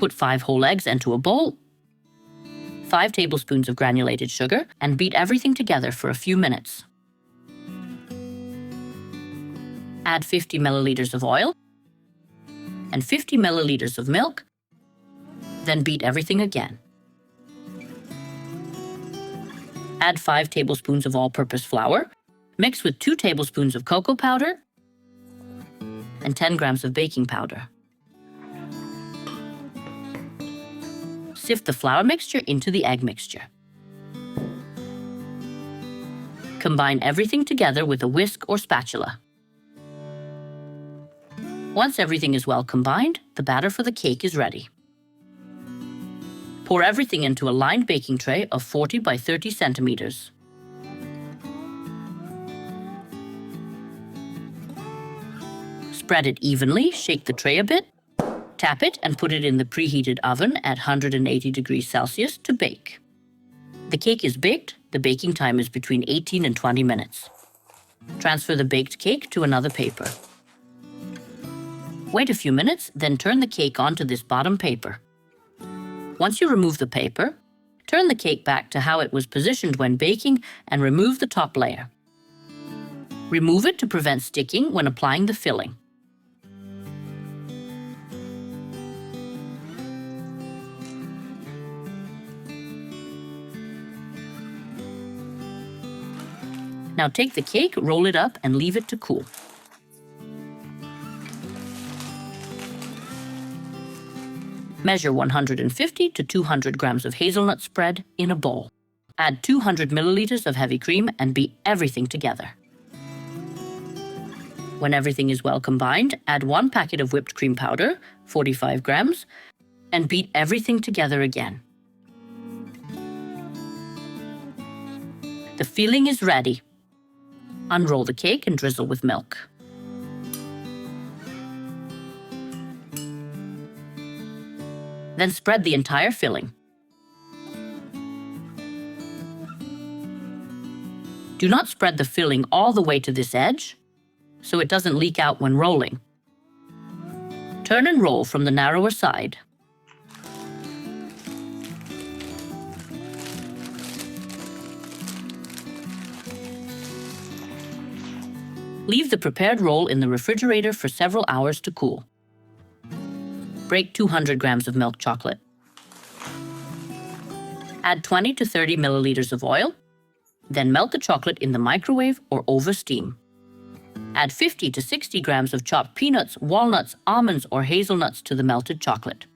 Put 5 whole eggs into a bowl, 5 tablespoons of granulated sugar, and beat everything together for a few minutes. Add 50 milliliters of oil and 50 milliliters of milk, then beat everything again. Add 5 tablespoons of all-purpose flour, mix with 2 tablespoons of cocoa powder and 10 grams of baking powder. Sift the flour mixture into the egg mixture. Combine everything together with a whisk or spatula. Once everything is well combined, the batter for the cake is ready. Pour everything into a lined baking tray of 40 by 30 centimeters. Spread it evenly, shake the tray a bit, tap it and put it in the preheated oven at 180 degrees Celsius to bake. The cake is baked, the baking time is between 18 and 20 minutes. Transfer the baked cake to another paper. Wait a few minutes, then turn the cake onto this bottom paper. Once you remove the paper, turn the cake back to how it was positioned when baking and remove the top layer. Remove it to prevent sticking when applying the filling. Now take the cake, roll it up, and leave it to cool. Measure 150 to 200 grams of hazelnut spread in a bowl. Add 200 milliliters of heavy cream and beat everything together. When everything is well combined, add 1 packet of whipped cream powder, 45 grams, and beat everything together again. The filling is ready. Unroll the cake and drizzle with milk. Then spread the entire filling. Do not spread the filling all the way to this edge, so it doesn't leak out when rolling. Turn and roll from the narrower side. Leave the prepared roll in the refrigerator for several hours to cool. Break 200 grams of milk chocolate. Add 20 to 30 milliliters of oil, then melt the chocolate in the microwave or over steam. Add 50 to 60 grams of chopped peanuts, walnuts, almonds, or hazelnuts to the melted chocolate.